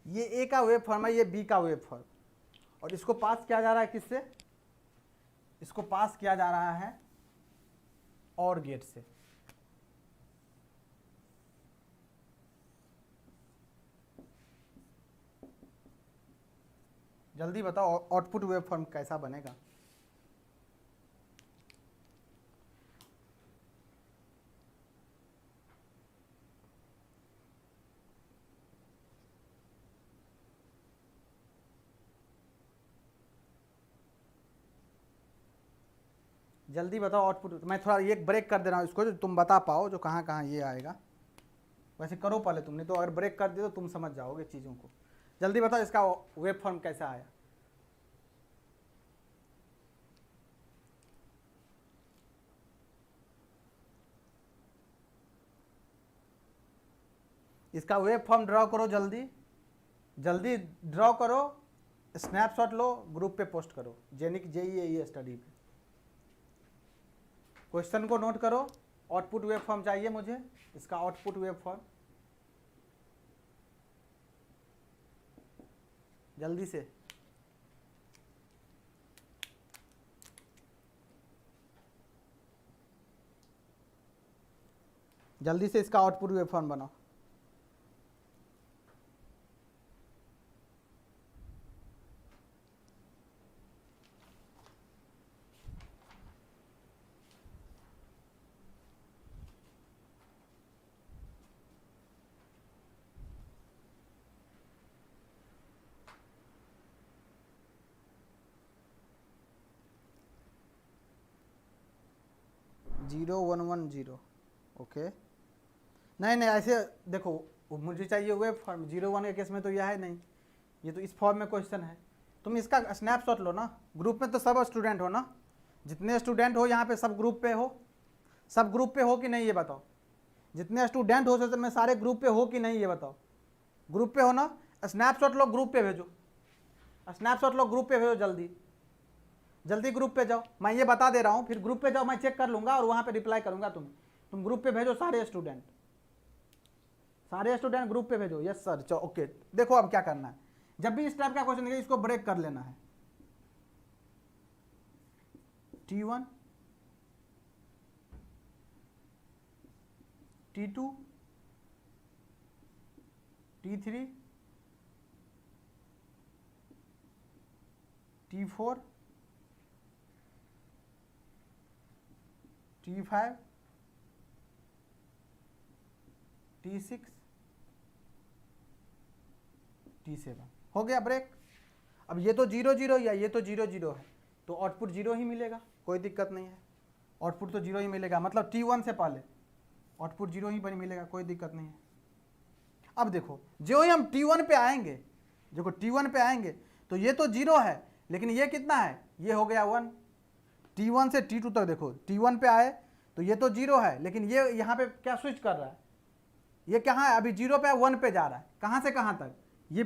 ये ए का wave form है, ये बी का वेव फॉर्म, और इसको पास किया जा रहा है किससे? इसको पास किया जा रहा है और गेट से। जल्दी बताओ आउटपुट वेव फॉर्म कैसा बनेगा? जल्दी बताओ आउटपुट। मैं थोड़ा ये ब्रेक कर दे रहा हूँ इसको, जो तुम बता पाओ जो कहाँ कहाँ ये आएगा। वैसे करो पहले तुमने, तो अगर ब्रेक कर दिया तो तुम समझ जाओगे चीज़ों को। जल्दी बताओ इसका वेव फॉर्म कैसा आया। इसका वेव फॉर्म ड्रॉ करो, जल्दी जल्दी ड्रॉ करो, स्नैपशॉट लो, ग्रुप पे पोस्ट करो, जेनिक JEE स्टडी पे। क्वेश्चन को नोट करो, आउटपुट वेव फॉर्म चाहिए मुझे, इसका आउटपुट वेव फॉर्म जल्दी से। जल्दी से इसका आउटपुट वेव फॉर्म बनाओ। Zero 110 okay. नहीं नहीं ऐसे देखो, मुझे चाहिए वेव फॉर्म। 0 1 के केस में तो यह है नहीं, ये तो इस फॉर्म में क्वेश्चन है। तुम इसका स्नैपशॉट लो ना, ग्रुप में तो सब स्टूडेंट हो ना, जितने स्टूडेंट हो यहाँ पे सब ग्रुप पे हो, सब ग्रुप पे हो कि नहीं ये बताओ। जितने स्टूडेंट हो सकते में सारे ग्रुप पे हो कि नहीं ये बताओ। ग्रुप पे हो ना? स्नैपशॉट लो, ग्रुप पे भेजो, स्नैपशॉट लो, ग्रुप पे भेजो, जल्दी जल्दी ग्रुप पे जाओ। मैं ये बता दे रहा हूँ, फिर ग्रुप पे जाओ, मैं चेक कर लूँगा और वहाँ पे रिप्लाई करूँगा। तुम ग्रुप पे भेजो, सारे स्टूडेंट ग्रुप पे भेजो। यस सर, चलो ओके। देखो अब क्या करना है, जब भी इस टाइप का क्वेश्चन है इसको ब्रेक कर लेना है। T1 T2 T3 T4 T5 T6 T7 हो गया ब्रेक। अब ये तो 0 0 या ये तो 0 0 है, तो आउटपुट 0 ही मिलेगा, कोई दिक्कत नहीं है। आउटपुट तो 0 ही मिलेगा, मतलब T1 से पहले आउटपुट 0 ही बनी मिलेगा, कोई दिक्कत नहीं है। अब देखो जो ही हम T1 पे आएंगे, देखो T1 पे आएंगे तो ये तो 0 है, लेकिन ये कितना है? ये हो गया 1। T1 से T2 तक देखो, T1 पे आए तो ये तो 0 है, लेकिन ये यहाँ पे क्या स्विच कर रहा है? ये कहाँ है? अभी 0 पे 1 पे जा रहा है। कहाँ से कहाँ तक? ये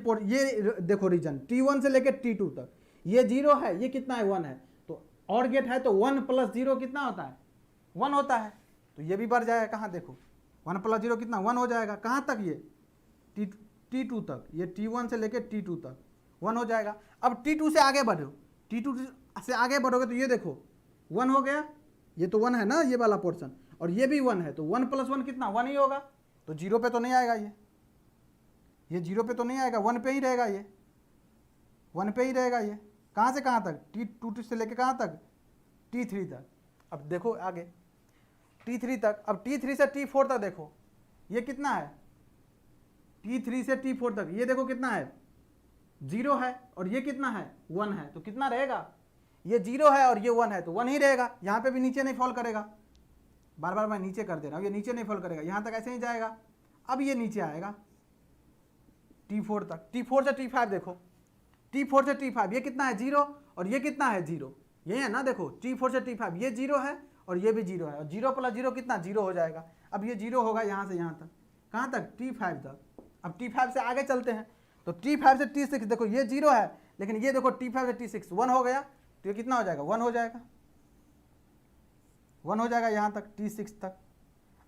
देखो रीजन T1 से लेकर T2 तक, ये 0 है, ये कितना है? 1 है। तो और गेट है तो 1 + 0 कितना होता है? 1 होता है। तो ये भी बढ़ जाएगा, कहाँ देखो 1 + 0 कितना? 1 हो जाएगा। कहाँ तक? ये T2 तक, ये T1 से लेकर T2 तक 1 हो जाएगा। अब T2 से आगे बढ़ो, T2 से आगे बढ़ोगे तो ये देखो 1 हो गया, ये तो 1 है ना ये वाला पोर्शन, और ये भी 1 है, तो 1 + 1 कितना? 1 ही होगा। तो 0 पे तो नहीं आएगा, ये 0 पे तो नहीं आएगा, 1 पे ही रहेगा, ये 1 पे ही रहेगा। ये कहाँ से कहाँ तक? T2 से लेके कहाँ तक? T3 तक। अब देखो आगे T3 तक, अब T3 से T4 तक देखो, ये कितना है? T3 से T4 तक ये देखो कितना है? 0 है, और ये कितना है? 1 है। तो कितना रहेगा? ये 0 है और ये 1 है, तो 1 ही रहेगा। यहाँ पे भी नीचे नहीं फॉल करेगा, बार बार मैं नीचे कर दे रहा हूँ, ये नीचे नहीं फॉल करेगा, यहाँ तक ऐसे ही जाएगा। अब ये नीचे आएगा T4 तक। T4 से T5 देखो, T4 से T5 ये कितना है? 0, और ये कितना है? 0। ये है ना, देखो T4 से T5 ये 0 है और ये भी 0 है, और 0 + 0 कितना? 0 हो जाएगा। अब ये 0 होगा यहाँ से यहाँ तक, कहाँ तक? T5 तक। अब T5 से आगे चलते हैं, तो T5 से T6 देखो, ये 0 है, लेकिन ये देखो T5 से T6 1 हो गया, तो ये कितना हो जाएगा? 1 हो जाएगा, 1 हो जाएगा यहाँ तक, T6 तक।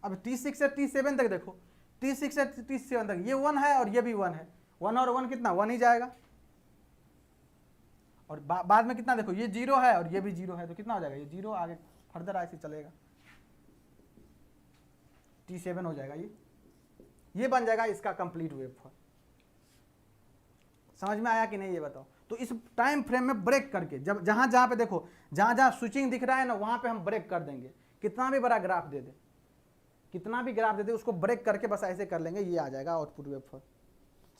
अब T6 से T7 तक देखो, T6 से T7 तक ये 1 है और ये भी 1 है, 1 और 1 कितना 1 ही जाएगा, और बाद में कितना देखो ये 0 है और ये भी 0 है, तो कितना हो जाएगा ये 0, आगे फर्दर ऐसे चलेगा, T7 हो जाएगा। ये बन जाएगा इसका कंप्लीट वेव फॉर्म। समझ में आया कि नहीं ये बताओ। तो इस टाइम फ्रेम में ब्रेक करके जब जहां जहां पे देखो जहां जहां स्विचिंग दिख रहा है ना, वहां पे हम ब्रेक कर देंगे। कितना भी बड़ा ग्राफ दे दे, कितना भी ग्राफ दे दे, उसको ब्रेक करके बस ऐसे कर लेंगे, ये आ जाएगा आउटपुट वेव फॉर्म।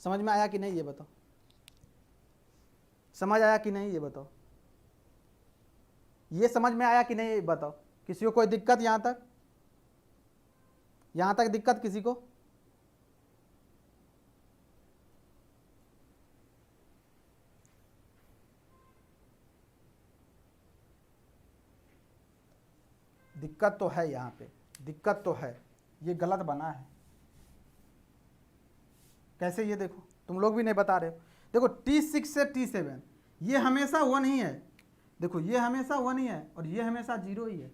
समझ में आया कि नहीं ये बताओ, समझ आया कि नहीं ये बताओ, ये समझ में आया कि नहीं ये बताओ। किसी को कोई दिक्कत यहां तक, यहां तक दिक्कत किसी को? दिक्कत तो है, यहाँ पे दिक्कत तो है, ये गलत बना है। कैसे? ये देखो तुम लोग भी नहीं बता रहे हो। देखो T6 से T7 ये हमेशा 1 ही है, देखो ये हमेशा 1 ही है और ये हमेशा 0 ही है।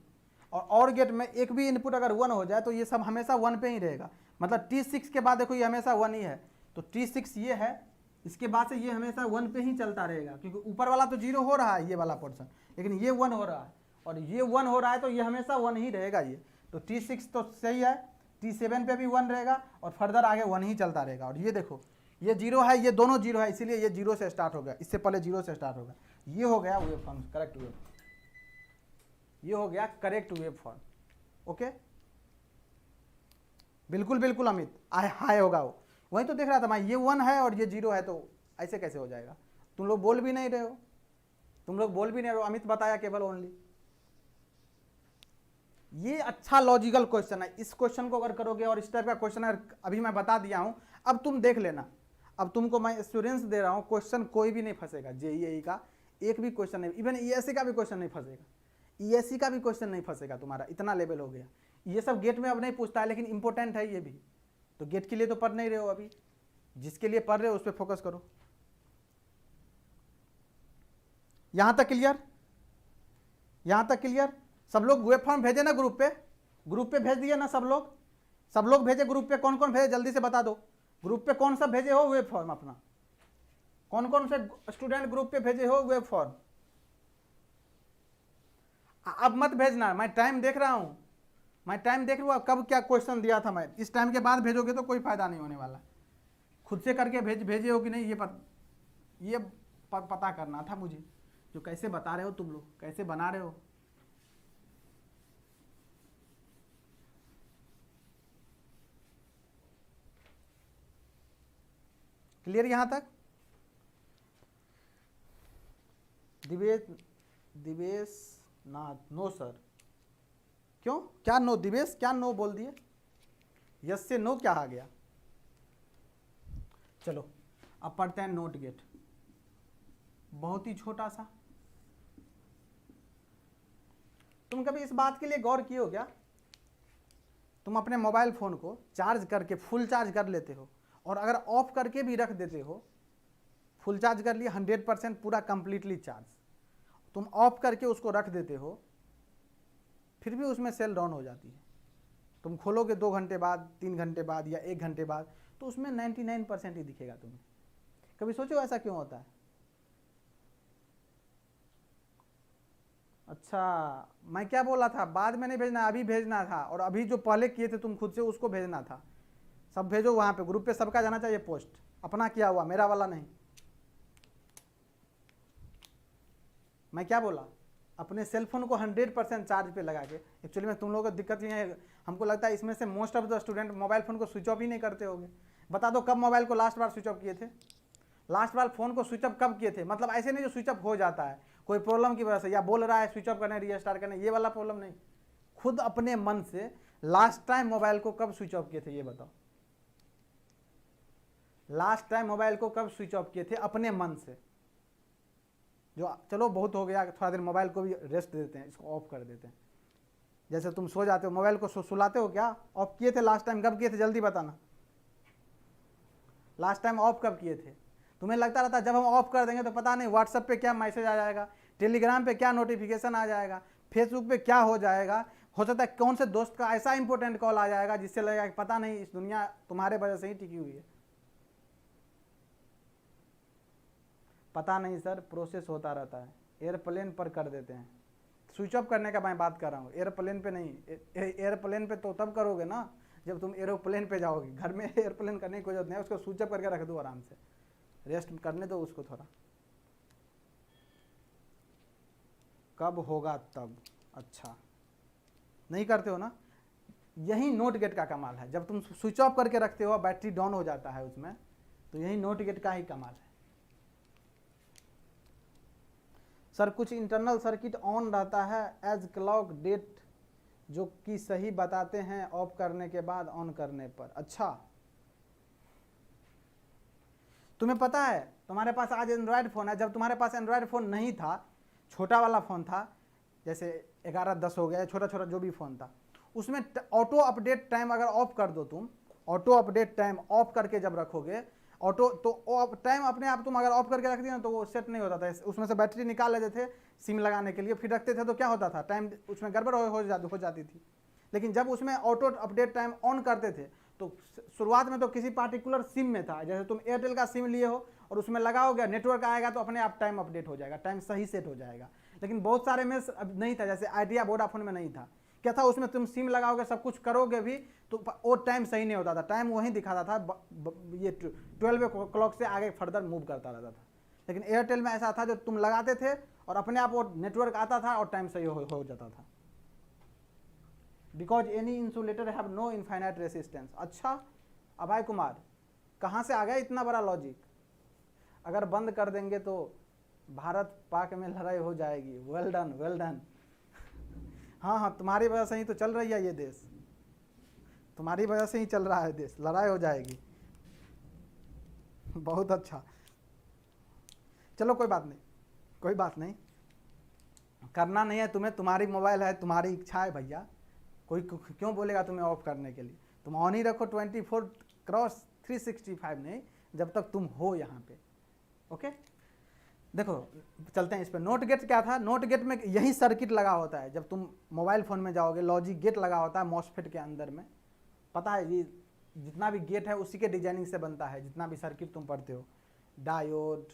और गेट में एक भी इनपुट अगर 1 हो जाए तो ये सब हमेशा 1 पे ही रहेगा। मतलब T6 के बाद देखो ये हमेशा 1 ही है, तो T6 ये है, इसके बाद से ये हमेशा 1 पे ही चलता रहेगा, क्योंकि ऊपर वाला तो 0 हो रहा है ये वाला पोर्शन, लेकिन ये 1 हो रहा है और ये 1 हो रहा है, तो ये हमेशा 1 ही रहेगा ये। तो T6 तो सही है, T7 पे भी 1 रहेगा और फर्दर आगे 1 ही चलता रहेगा। और ये देखो ये 0 है, ये दोनों 0 है, इसीलिए ये 0 से स्टार्ट होगा, इससे पहले 0 से स्टार्ट होगा। ये हो गया वेव फॉर्म, करेक्ट वेव, ये हो गया करेक्ट वेव फॉर्म। ओके, बिल्कुल बिल्कुल अमित, हाई होगा वो, वही तो देख रहा था मैं, ये 1 है और ये 0 है, तो ऐसे कैसे हो जाएगा? तुम लोग बोल भी नहीं रहे हो, तुम लोग बोल भी नहीं रहे हो, अमित बताया केवल ओनली। ये अच्छा लॉजिकल क्वेश्चन है, इस क्वेश्चन को अगर करोगे और इस टाइप का क्वेश्चन अभी मैं बता दिया हूं, अब तुम देख लेना, अब तुमको मैं एश्योरेंस दे रहा हूं, क्वेश्चन कोई भी नहीं फंसेगा। जेईई का एक भी क्वेश्चन नहीं, इवन ईएससी का भी क्वेश्चन नहीं फंसेगा, ईएससी का भी क्वेश्चन नहीं फंसेगा तुम्हारा, इतना लेवल हो गया। ये सब गेट में अब नहीं पूछता है, लेकिन इंपॉर्टेंट है ये भी, तो गेट के लिए तो पढ़ नहीं रहे हो अभी, जिसके लिए पढ़ रहे हो उस पर फोकस करो। यहां तक क्लियर? यहां तक क्लियर? सब लोग वेब फॉर्म भेजे ना ग्रुप पे भेज दिए ना सब लोग भेजे ग्रुप पे। कौन कौन भेजे जल्दी से बता दो, ग्रुप पे कौन सा भेजे हो वेब फॉर्म अपना? कौन कौन से स्टूडेंट ग्रुप पे भेजे हो वेब फॉर्म? अब मत भेजना, मैं टाइम देख रहा हूं, मैं टाइम देख रहा हूं कब क्या क्वेश्चन दिया था मैं, इस टाइम के बाद भेजोगे तो कोई फायदा नहीं होने वाला। खुद से करके भेजे हो कि नहीं ये पता करना था मुझे, जो कैसे बता रहे हो तुम लोग, कैसे बना रहे हो। क्लियर यहां तक? दिवेश नाथ, नो सर, क्यों, क्या नो दिवेश, क्या नो बोल दिए? यस से नो क्या आ गया? चलो अब पढ़ते हैं नोट गेट, बहुत ही छोटा सा। तुम कभी इस बात के लिए गौर किए हो क्या, तुम अपने मोबाइल फोन को चार्ज करके फुल चार्ज कर लेते हो, और अगर ऑफ करके भी रख देते हो, फुल चार्ज कर लिया 100% पूरा कंप्लीटली चार्ज, तुम ऑफ करके उसको रख देते हो, फिर भी उसमें सेल डाउन हो जाती है। तुम खोलोगे 2 घंटे बाद, 3 घंटे बाद या 1 घंटे बाद, तो उसमें 99% ही दिखेगा तुम्हें। कभी सोचो ऐसा क्यों होता है? अच्छा, मैं क्या बोला था, बाद में नहीं भेजना, अभी भेजना था, और अभी जो पहले किए थे तुम खुद से उसको भेजना था। सब भेजो वहां पे, ग्रुप पे सबका जाना चाहिए पोस्ट, अपना किया हुआ, मेरा वाला नहीं। मैं क्या बोला, अपने सेल फोन को 100% चार्ज पे लगा के। एक्चुअली में तुम लोगों को दिक्कत ये है, हमको लगता है इसमें से most of the student mobile phone को स्विच ऑफ ही नहीं करते होंगे। बता दो कब मोबाइल को लास्ट बार स्विच ऑफ किए थे? लास्ट बार फोन को स्विच ऑफ कब किए थे? मतलब ऐसे नहीं जो स्विच ऑफ हो जाता है कोई प्रॉब्लम की वजह से, या बोल रहा है स्विच ऑफ करने रीस्टार्ट करने, ये वाला प्रॉब्लम नहीं। खुद अपने मन से लास्ट टाइम मोबाइल को कब स्विच ऑफ किए थे ये बताओ? लास्ट टाइम मोबाइल को कब स्विच ऑफ किए थे अपने मन से? जो चलो बहुत हो गया, थोड़ा देर मोबाइल को भी रेस्ट देते हैं, इसको ऑफ कर देते हैं। जैसे तुम सो जाते हो, मोबाइल को सुलाते हो क्या? ऑफ किए थे लास्ट टाइम, कब किए थे जल्दी बताना। लास्ट टाइम ऑफ कब किए थे? तुम्हें लगता रहता जब हम ऑफ कर देंगे तो पता नहीं व्हाट्सएप पे क्या मैसेज आ जाएगा, टेलीग्राम पे क्या नोटिफिकेशन आ जाएगा, फेसबुक पे क्या हो जाएगा, हो सकता है कौन से दोस्त का ऐसा इंपॉर्टेंट कॉल आ जाएगा जिससे लगेगा कि पता नहीं इस दुनिया तुम्हारे वजह से ही टिकी हुई है। पता नहीं सर, प्रोसेस होता रहता है, एयरप्लेन पर कर देते हैं। स्विच ऑफ करने का मैं बात कर रहा हूँ, एयरप्लेन पे नहीं। एयरप्लेन पे तो तब करोगे ना जब तुम एरोप्लेन पे जाओगे, घर में एयरप्लेन करने की कोई जरूरत नहीं है, उसको स्विच ऑफ करके रख दो आराम से, रेस्ट करने दो उसको थोड़ा। कब होगा तब, अच्छा नहीं करते हो ना। यही नोट गेट का कमाल है, जब तुम स्विच ऑफ करके रखते हो बैटरी डाउन हो जाता है उसमें, तो यही नोट गेट का ही कमाल है। सर कुछ इंटरनल सर्किट ऑन रहता है एज क्लॉक डेट, जो कि सही बताते हैं ऑफ करने के बाद ऑन करने पर। अच्छा, तुम्हें पता है तुम्हारे पास आज एंड्रॉयड फ़ोन है, जब तुम्हारे पास एंड्रॉयड फ़ोन नहीं था, छोटा वाला फ़ोन था, जैसे 11-10 हो गया, छोटा छोटा जो भी फ़ोन था, उसमें ऑटो अपडेट टाइम अगर ऑफ कर दो तुम, ऑटो अपडेट टाइम ऑफ करके जब रखोगे, ऑटो तो टाइम अपने आप तुम अगर ऑफ करके रख दिया ना तो वो सेट नहीं होता था, उसमें से बैटरी निकाल लेते थे सिम लगाने के लिए, फिर रखते थे तो क्या होता था, टाइम उसमें गड़बड़ हो जाती थी। लेकिन जब उसमें ऑटो अपडेट टाइम ऑन करते थे तो शुरुआत में तो किसी पार्टिकुलर सिम में था, जैसे तुम एयरटेल का सिम लिए हो और उसमें लगाओगे, नेटवर्क आएगा तो अपने आप टाइम अपडेट हो जाएगा, टाइम सही सेट हो जाएगा। लेकिन बहुत सारे में अब नहीं था, जैसे आइडिया वोडाफोन में नहीं था। क्या था, उसमें तुम सिम लगाओगे सब कुछ करोगे भी तो वो टाइम सही नहीं होता था, टाइम वहीं दिखाता था, ये 12 o'clock से आगे फर्दर मूव करता रहता था। लेकिन एयरटेल में ऐसा था जो तुम लगाते थे और अपने आप वो नेटवर्क आता था और टाइम सही हो जाता था। Because any insulator have no infinite resistance. अच्छा अभय कुमार, कहाँ से आ गया इतना बड़ा लॉजिक? अगर बंद कर देंगे तो भारत पाक में लड़ाई हो जाएगी। Well done, well done. हाँ हाँ, तुम्हारी वजह से ही तो चल रही है ये देश, तुम्हारी वजह से ही चल रहा है देश, लड़ाई हो जाएगी। बहुत अच्छा, चलो कोई बात नहीं, कोई बात नहीं, करना नहीं है तुम्हें, तुम्हारी मोबाइल है, तुम्हारी इच्छा है भैया, कोई क्यों बोलेगा तुम्हें ऑफ करने के लिए। तुम ऑन ही रखो 24/365 नहीं, जब तक तुम हो यहाँ पे। ओके, देखो चलते हैं इस पर। नोट गेट क्या था, नोट गेट में यही सर्किट लगा होता है, जब तुम मोबाइल फ़ोन में जाओगे लॉजिक गेट लगा होता है मॉसफेट के अंदर में। पता है ये जितना भी गेट है उसी के डिजाइनिंग से बनता है, जितना भी सर्किट तुम पढ़ते हो, डायोड,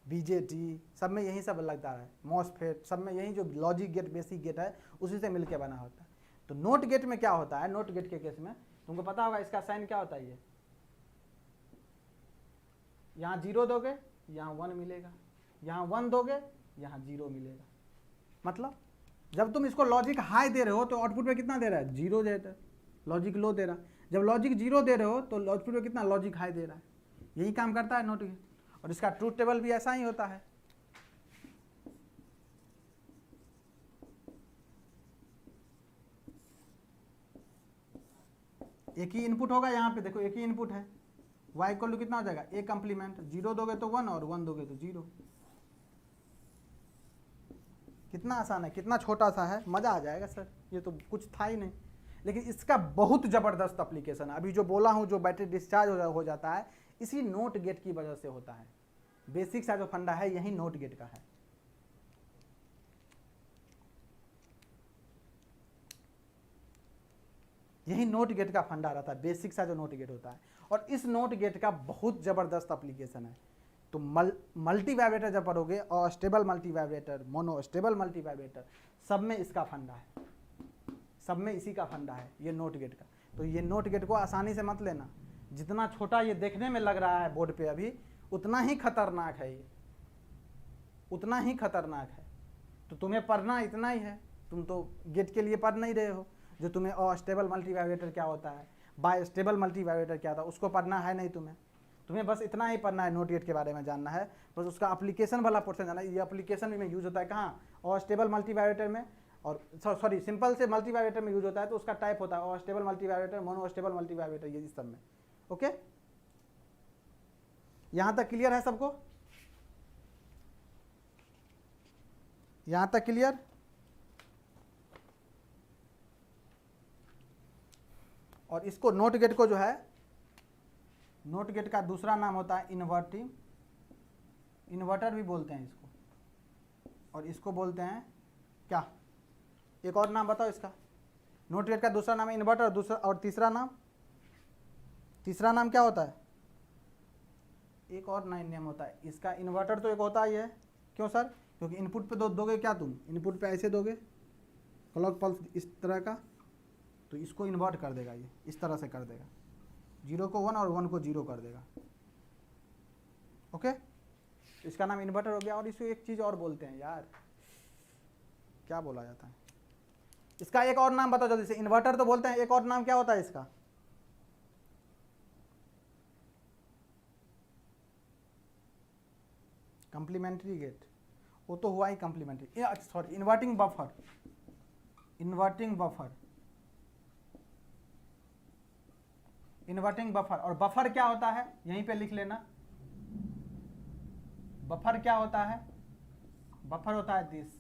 बीजेटी, सब में यही सब लगता है, मॉसफेट सब में यही जो लॉजिक गेट बेसिक गेट है उसी से मिलकर बना होता है। तो नोट गेट में क्या होता है, नोट गेट के केस में तुमको पता होगा इसका साइन क्या होता है, ये यहाँ 0 दोगे यहाँ 1 मिलेगा, यहाँ 1 दोगे यहाँ 0 मिलेगा। मतलब जब तुम इसको लॉजिक हाई दे रहे हो तो आउटपुट में कितना दे रहा है, 0 दे रहा है, लॉजिक लो दे रहा है। जब लॉजिक 0 दे रहे हो तो आउटपुट में कितना, लॉजिक हाई दे रहा है। यही काम करता है नोट गेट, और इसका ट्रूथ टेबल भी ऐसा ही होता है। एक ही इनपुट होगा यहाँ पे, देखो एक ही इनपुट है, y इक्वल टू कितना हो जाएगा, a कंप्लीमेंट, 0 दोगे तो 1 और 1 दोगे तो 0। कितना आसान है, कितना छोटा सा है, मज़ा आ जाएगा सर, ये तो कुछ था ही नहीं। लेकिन इसका बहुत ज़बरदस्त एप्लीकेशन है। अभी जो बोला हूँ, जो बैटरी डिस्चार्ज हो जाता है, इसी नोट गेट की वजह से होता है। बेसिक सा जो फंडा है यही नोट गेट का है। यही नोट गेट का फंडा रहता है, बेसिक सा जो नोट गेट होता है। और इस नोट गेट का बहुत ज़बरदस्त एप्लीकेशन है। तो मल्टी वाइब्रेटर जब पढ़ोगे, और stable multi vibrator, mono stable multi vibrator, सब में इसका फंडा है, सब में इसी का फंडा है ये नोट गेट का। तो ये नोट गेट को आसानी से मत लेना, जितना छोटा ये देखने में लग रहा है बोर्ड पे अभी, उतना ही खतरनाक है ये, उतना ही खतरनाक है। तो तुम्हें पढ़ना इतना ही है, तुम तो गेट के लिए पढ़ नहीं रहे हो। जो तुम्हें स्टेबल मल्टी वाइब्रेटर क्या होता है, बाय स्टेबल मल्टी वाइब्रेटर क्या था, उसको पढ़ना है नहीं तुम्हें। तुम्हें बस इतना ही पढ़ना है, नोट गेट के बारे में जानना है, बस उसका एप्लीकेशन वाला पोर्शन जानना है। ये एप्लीकेशन में यूज़ होता है कहाँ, और स्टेबल मल्टी वाइब्रेटर में, और सॉरी सिंपल से मल्टी वाइब्रेटर में यूज होता है, तो उसका टाइप होता है और stable multi vibrator, mono stable multi vibrator, ये सब में। ओके, यहाँ तक क्लियर है सबको, यहाँ तक क्लियर। और इसको नोट गेट को जो है, नोट गेट का दूसरा नाम होता है इन्वर्टिंग, इन्वर्टर भी बोलते हैं इसको, और इसको बोलते हैं क्या, एक और नाम बताओ इसका। नोट गेट का दूसरा नाम है इन्वर्टर, और दूसरा और तीसरा नाम क्या होता है, एक और नियम होता है इसका, इन्वर्टर तो एक होता ही है, क्यों सर? क्योंकि इनपुट पे दोगे क्या तुम, इनपुट पे ऐसे दोगे क्लॉक पल्स इस तरह का, तो इसको इन्वर्ट कर देगा, ये इस तरह से कर देगा, 0 को 1 और 1 को 0 कर देगा। ओके, तो इसका नाम इन्वर्टर हो गया। और इसको एक चीज़ और बोलते हैं यार, क्या बोला जाता है इसका, एक और नाम बताओ जल्दी से। इन्वर्टर तो बोलते हैं, एक और नाम क्या होता है इसका? कंप्लीमेंट्री गेट, वो तो हुआ ही complementary, sorry inverting buffer, inverting buffer, inverting buffer. और बफर क्या होता है यहीं पे लिख लेना, बफर क्या होता है? बफर होता है दिस,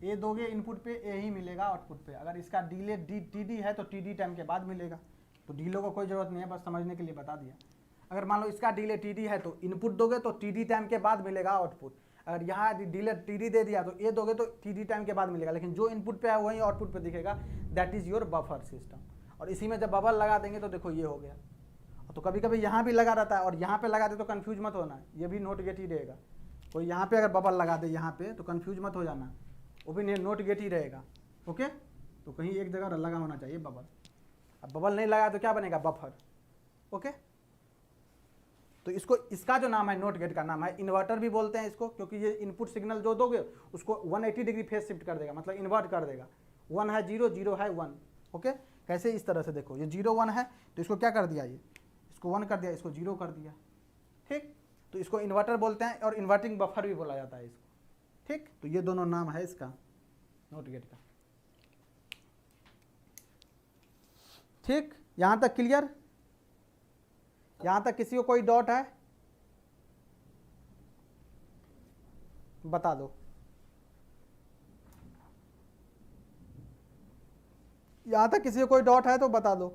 ए दोगे इनपुट पे ए ही मिलेगा आउटपुट पे। अगर इसका डिले टीडी है तो टीडी टाइम के बाद मिलेगा, तो डिले को कोई जरूरत नहीं है, बस समझने के लिए बता दिया। अगर मान लो इसका डिले टीडी है तो इनपुट दोगे तो टीडी टाइम के बाद मिलेगा आउटपुट। अगर यहाँ डिले टीडी दे दिया तो ए दोगे तो टीडी टाइम के बाद मिलेगा, लेकिन जो इनपुट पे है वही आउटपुट पे दिखेगा, that is your buffer system. और इसी में जब बबल लगा देंगे तो देखो ये हो गया। तो कभी कभी यहाँ भी लगा रहता है और यहाँ पे लगा दे तो कंफ्यूज मत होना, ये भी नोट गेट ही रहेगा। कोई यहाँ पे अगर बबल लगा दे यहाँ पे तो कंफ्यूज मत हो जाना, वो भी नोट गेट ही रहेगा। ओके, तो कहीं एक जगह लगा होना चाहिए बबल। अब बबल नहीं लगा तो क्या बनेगा? बफर। ओके, तो इसको, इसका जो नाम है नोट गेट का नाम है इन्वर्टर भी बोलते हैं इसको, क्योंकि ये इनपुट सिग्नल जो दोगे उसको 180 डिग्री फेस शिफ्ट कर देगा, मतलब इन्वर्ट कर देगा। 1 है 0, 0 है 1। ओके, कैसे? इस तरह से देखो, ये 0 1 है तो इसको क्या कर दिया, ये इसको 1 कर दिया, इसको 0 कर दिया। ठीक, तो इसको इन्वर्टर बोलते हैं और इन्वर्टिंग बफर भी बोला जाता है इसको। ठीक, तो ये दोनों नाम है इसका नोट गेट का। ठीक, यहां तक क्लियर? यहां तक किसी को कोई डाउट है? बता दो। यहां तक किसी को कोई डाउट है तो बता दो।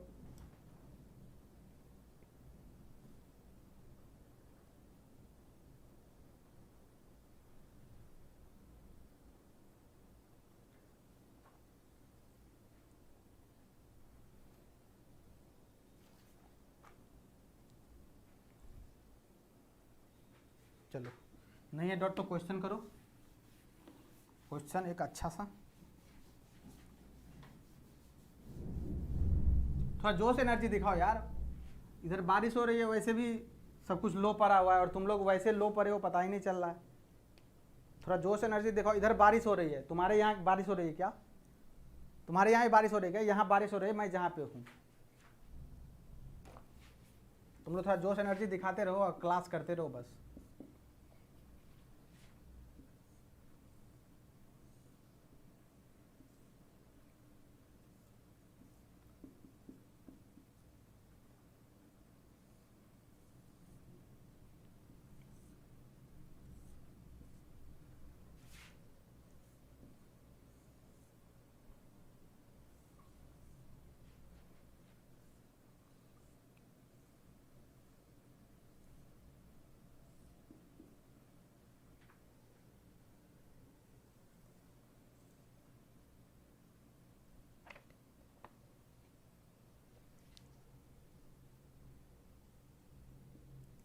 चलो, नहीं है डाउट तो क्वेश्चन करो, क्वेश्चन एक अच्छा सा। थोड़ा जोश एनर्जी दिखाओ यार, इधर बारिश हो रही है, वैसे भी सब कुछ लो पड़ा हुआ है और तुम लोग वैसे लो पड़े हो, पता ही नहीं चल रहा है। थोड़ा जोश एनर्जी दिखाओ। इधर बारिश हो रही है, तुम्हारे यहाँ बारिश हो रही है क्या? तुम्हारे यहाँ ही बारिश हो रही है क्या? यहाँ बारिश हो रही है, मैं जहाँ पे हूँ। तुम लोग थोड़ा जोश एनर्जी दिखाते रहो और क्लास करते रहो बस।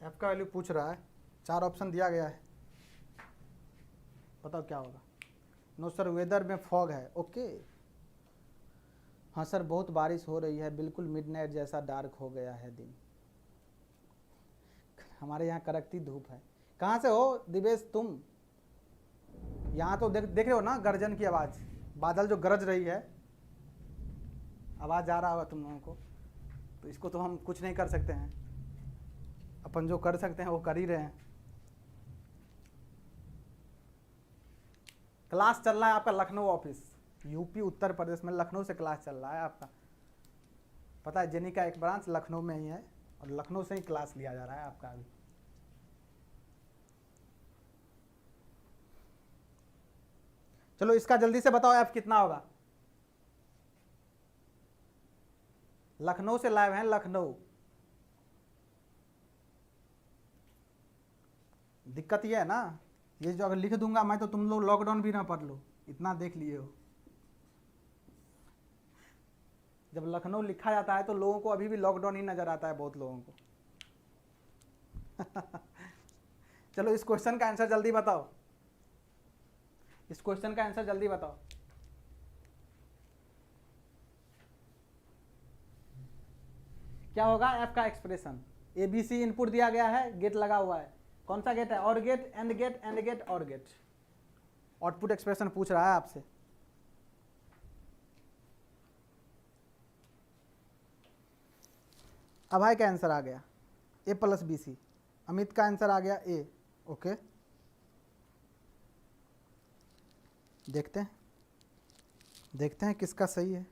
एफ का वैल्यू पूछ रहा है, 4 ऑप्शन दिया गया है, बताओ क्या होगा। नो सर, वेदर में फॉग है। ओके, हाँ सर बहुत बारिश हो रही है, बिल्कुल मिडनाइट जैसा डार्क हो गया है दिन। हमारे यहाँ कड़कती धूप है। कहाँ से हो दिवेश तुम? यहाँ तो देख रहे हो ना गर्जन की आवाज़, बादल जो गरज रही है, आवाज़ आ रहा होगा तुम लोगों को। तो इसको तो हम कुछ नहीं कर सकते हैं, अपन जो कर सकते हैं वो कर ही रहे हैं। क्लास चल रहा है आपका लखनऊ ऑफिस, यूपी उत्तर प्रदेश में लखनऊ से क्लास चल रहा है आपका। पता है जेनी का एक ब्रांच लखनऊ में ही है और लखनऊ से ही क्लास लिया जा रहा है आपका अभी। चलो इसका जल्दी से बताओ एफ कितना होगा। लखनऊ से लाइव है, लखनऊ। दिक्कत ये है ना, ये जो अगर लिख दूंगा मैं तो तुम लोग लॉकडाउन भी ना पढ़ लो, इतना देख लिए हो। जब लखनऊ लिखा जाता है तो लोगों को अभी भी लॉकडाउन ही नजर आता है, बहुत लोगों को। चलो इस क्वेश्चन का आंसर जल्दी बताओ, इस क्वेश्चन का आंसर जल्दी बताओ। क्या होगा एफ का एक्सप्रेशन? एबीसी इनपुट दिया गया है, गेट लगा हुआ है, कौन सा गेट है? Or gate, and gate, and gate, or gate. Output expression पूछ रहा है आपसे। अभय का आंसर आ गया A plus B C, Amit का आंसर आ गया ए। ओके, देखते हैं किसका सही है।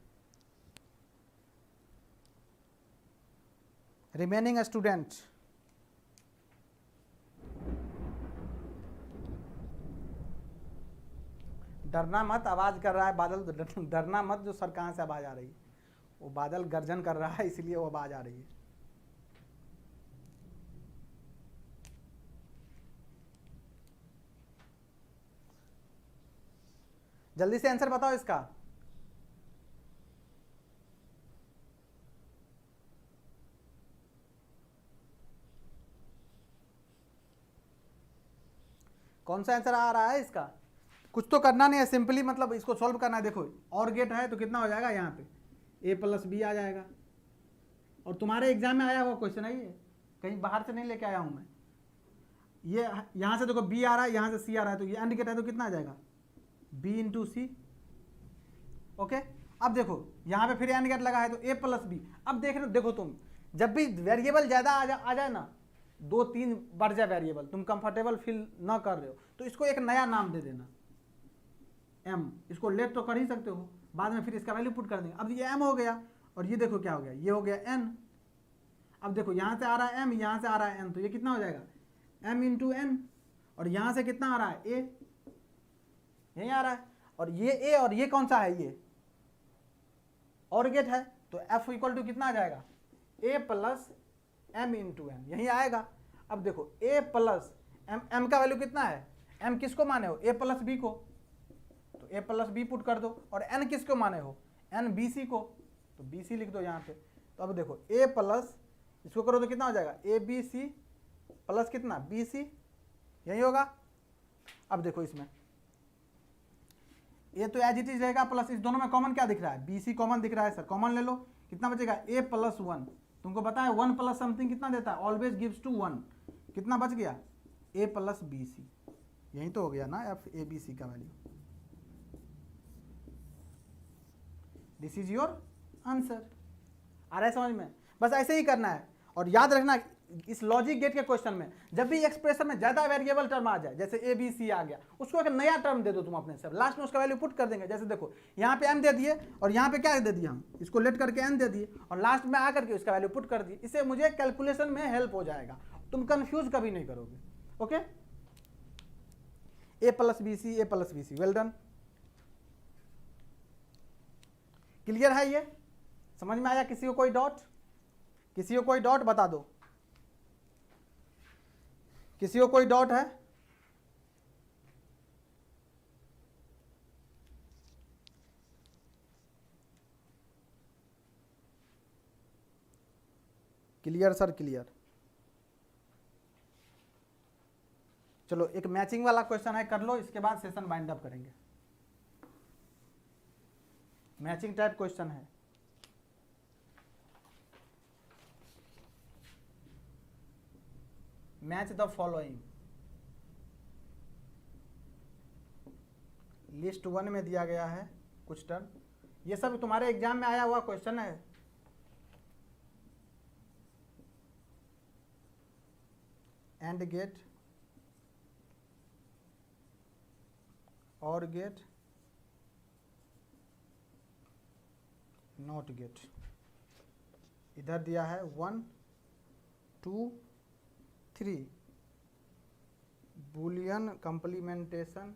रिमेनिंग स्टूडेंट, डरना मत, आवाज कर रहा है बादल, डरना मत, जो सर कहाँ से आवाज आ रही है, वो बादल गर्जन कर रहा है, इसलिए वो आवाज आ रही है। जल्दी से आंसर बताओ इसका। कौन सा आंसर आ रहा है इसका? कुछ तो करना नहीं है, सिंपली मतलब इसको सॉल्व करना है। देखो और गेट है तो कितना हो जाएगा, यहाँ पे ए प्लस बी आ जाएगा। और तुम्हारे एग्जाम में आया हुआ क्वेश्चन है ये, कहीं बाहर से नहीं लेके आया हूं मैं। ये यहाँ से देखो बी आ रहा है, यहाँ से सी आ रहा है, तो ये एंड गेट है तो कितना आ जाएगा, बी इंटू सी। ओके, अब देखो यहाँ पे फिर एंड गेट लगा है तो ए प्लस बी। अब देख रहे हो, देखो तुम जब भी वेरिएबल ज़्यादा आ जाए ना, 2-3 बढ़ जाए वेरिएबल, तुम कंफर्टेबल फील ना कर रहे हो तो इसको एक नया नाम दे देना, एम। इसको लेट तो कर ही सकते हो, बाद में फिर इसका वैल्यू पुट कर देंगे। अब ये एम हो गया, और ये देखो क्या हो गया, ये हो गया एन। अब देखो यहाँ से आ रहा है एम, यहाँ से आ रहा है एन, तो ये कितना हो जाएगा, एम इंटू एन। और यहाँ से कितना आ रहा है, ए, यही आ रहा है। और ये ए, और ये कौन सा है, ये और गेट है, तो एफ इक्वल टू कितना आ जाएगा, ए प्लस एम इंटू एन, यही आएगा। अब देखो ए प्लस एम, एम का वैल्यू कितना है, एम किसको माने हो, ए प्लस बी को, तो ए प्लस बी पुट कर दो। और एन किसको माने हो, एन बी सी को, तो बी सी लिख दो यहाँ पे। तो अब देखो ए प्लस, इसको करो तो कितना हो जाएगा, ए बी सी प्लस कितना, बी सी, यही होगा। अब देखो इसमें ए तो एज इट इज रहेगा, प्लस इस दोनों में कॉमन क्या दिख रहा है, बी सी कॉमन दिख रहा है सर, कॉमन ले लो, कितना बचेगा, ए प्लस 1। तुमको पता है 1 प्लस समथिंग कितना देता है, ऑलवेज गिव्स टू 1। कितना बच गया, ए प्लस बी सी, यही तो हो गया ना एफ ए बी सी का value. This is your answer. आ रहा है समझ में? बस ऐसे ही करना है। और याद रखना इस लॉजिक गेट के क्वेश्चन में जब भी एक्सप्रेशन में ज्यादा वेरिएबल टर्म आ जाए, जैसे ए बी सी आ गया, उसको एक नया टर्म दे दो तुम अपने से, लास्ट में उसका वैल्यू पुट कर देंगे। जैसे देखो यहाँ पे एम दे दिए, और यहाँ पे क्या दे दिया, हम इसको लेट करके एन दे दिए, और लास्ट में आकर के उसका वैल्यू पुट कर दिए। इससे मुझे कैलकुलेशन में हेल्प हो जाएगा, तुम कंफ्यूज कभी नहीं करोगे। Okay, A plus B C, A plus B C, well done. Clear है, ये समझ में आया? किसी को कोई डाउट, किसी को कोई डाउट बता दो, किसी को कोई डाउट है? Clear sir, clear. चलो एक मैचिंग वाला क्वेश्चन है, कर लो, इसके बाद सेशन वाइंड अप करेंगे। मैचिंग टाइप क्वेश्चन है। मैच द फॉलोइंग, लिस्ट 1 में दिया गया है कुछ टर्म, ये सब तुम्हारे एग्जाम में आया हुआ क्वेश्चन है। And gate, or gate, not gate. इधर दिया है 1 2 3, बूलियन कंप्लीमेंटेशन,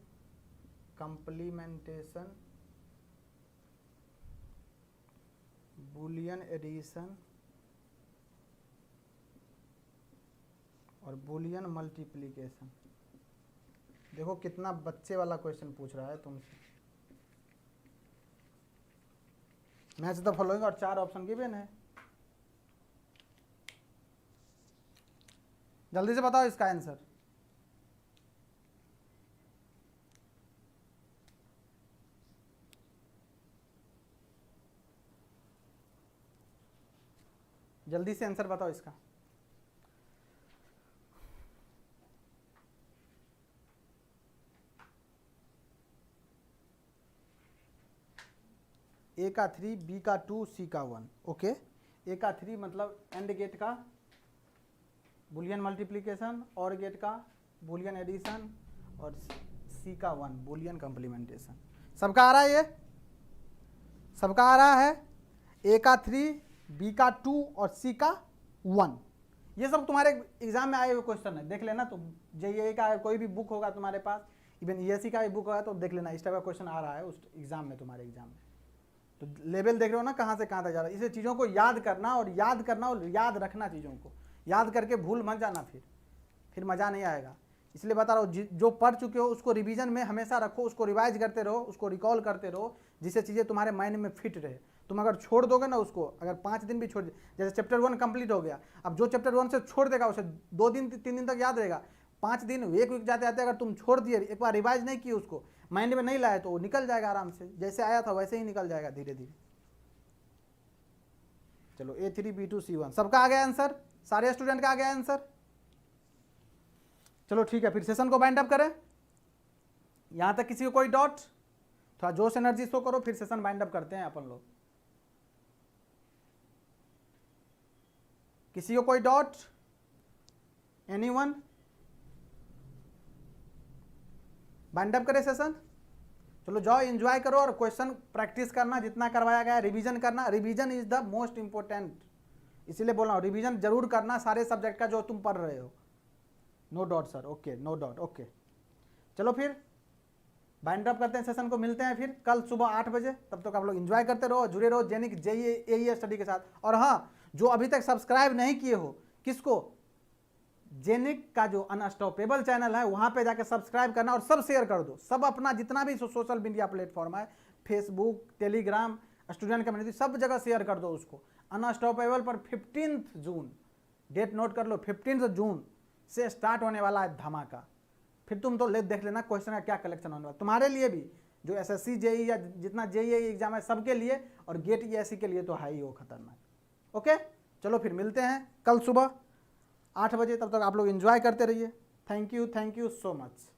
बूलियन एडिशन और बूलियन मल्टीप्लिकेशन। देखो कितना बच्चे वाला क्वेश्चन पूछ रहा है तुमसे। मैच द फॉलोइंग और 4 ऑप्शन गिवन है। जल्दी से बताओ इसका आंसर। जल्दी से आंसर बताओ इसका। ए का 3, बी का 2, सी का 1। ओके, ए का 3 मतलब एंड गेट का बुलियन मल्टीप्लिकेशन, और गेट का बुलियन एडिशन, और सी का 1 बुलियन कंप्लीमेंटेशन। सबका आ रहा है, ये सबका आ रहा है। ए का 3, बी का 2 और सी का 1। ये सब तुम्हारे एग्जाम में आए हुए क्वेश्चन है, देख लेना। तो जेईई का कोई भी बुक होगा तुम्हारे पास, इवन ईएससी का भी बुक होगा तो देख लेना, इस टाइप का क्वेश्चन आ रहा है उस एग्जाम में, तुम्हारे एग्जाम में। तो लेवल देख रहे हो ना कहाँ से कहाँ तक जा रहा है। इसे चीज़ों को याद करना और याद करना और याद रखना, चीज़ों को याद करके भूल मत जाना, फिर मज़ा नहीं आएगा। इसलिए बता रहा हूँ, जो पढ़ चुके हो उसको रिवीजन में हमेशा रखो, उसको रिवाइज करते रहो, उसको रिकॉल करते रहो, जिससे चीज़ें तुम्हारे माइंड में फिट रहे। तुम अगर छोड़ दोगे ना उसको, अगर 5 दिन भी छोड़, जैसे चैप्टर 1 कंप्लीट हो गया, अब जो चैप्टर 1 से छोड़ देगा उसे 2 दिन 3 दिन तक याद रहेगा। 5 दिन 1 वीक जाते जाते अगर तुम छोड़ दिए, एक बार रिवाइज नहीं किए, उसको माइंड में नहीं लाए, तो वो निकल जाएगा आराम से, जैसे आया था वैसे ही निकल जाएगा धीरे धीरे। चलो A3 B2 C1 सबका आ गया आंसर, सारे स्टूडेंट का आ गया आंसर। चलो ठीक है, फिर सेशन को बाइंड अप करें। यहां तक किसी को कोई डॉट? थोड़ा जोश एनर्जी शो करो, फिर सेशन बाइंड अप करते हैं अपन लोग। किसी को कोई डॉट? एनीवन? बाइंड अप करें सेशन। चलो जाओ, एंजॉय करो और क्वेश्चन प्रैक्टिस करना, जितना करवाया गया रिवीजन करना। Revision is the most important, इसीलिए बोल रहा हूँ, रिवीजन जरूर करना सारे सब्जेक्ट का जो तुम पढ़ रहे हो। No dot sir, okay, no dot, okay. चलो फिर बाइंड अप करते हैं सेशन को, मिलते हैं फिर कल सुबह 8 बजे। तब तक आप लोग एंजॉय करते रहो, जुड़े रहो जेनिक जेईई स्टडी के साथ। और हाँ, जो अभी तक सब्सक्राइब नहीं किए हो, किसको? जेनिक का जो अनस्टॉपेबल चैनल है, वहां पे जाके सब्सक्राइब करना और सब शेयर कर दो। सब अपना जितना भी सोशल मीडिया प्लेटफॉर्म है, फेसबुक, टेलीग्राम, स्टूडेंट कम्युनिटी, सब जगह शेयर कर दो उसको। अनस्टॉपेबल पर 15 जून, डेट नोट कर लो, 15 जून से स्टार्ट होने वाला है धमाका। फिर तुम तो देख लेना क्वेश्चन का क्या कलेक्शन होने वाला तुम्हारे लिए भी, जो एसएससी जेईई या जितना जेईई एग्जाम है सबके लिए, और गेट ईएससी के लिए तो है ही वो खतरनाक। ओके, चलो फिर मिलते हैं कल सुबह 8 बजे। तब तक आप लोग एंजॉय करते रहिए। Thank you so much.